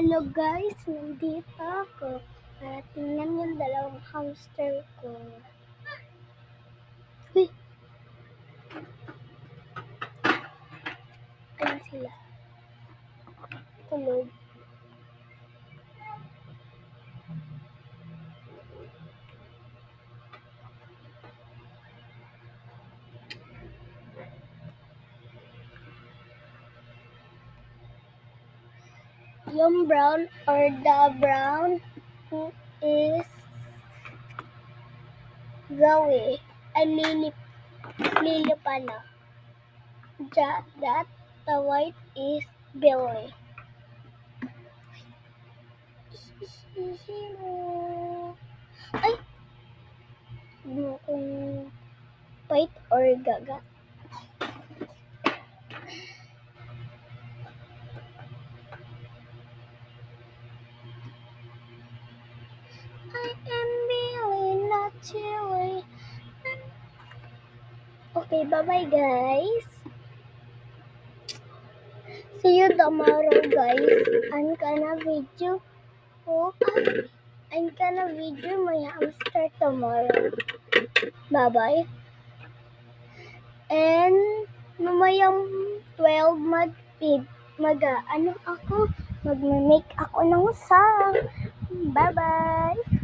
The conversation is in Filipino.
Hello guys, nandito ako. At tingnan yung dalawang hamster ko. Uy! Ayun sila. Tulog. Yung brown or the brown is Zoe. Ay, Lily pala. That the white is Billy. Ay! Ano kung white or gaga? I am Billy, not Chili. Okay, bye-bye guys. See you tomorrow guys. I'm gonna video. I'm gonna video my hamster tomorrow. Bye-bye. And mamayang 12 mag-make ako ng song. Bye-bye.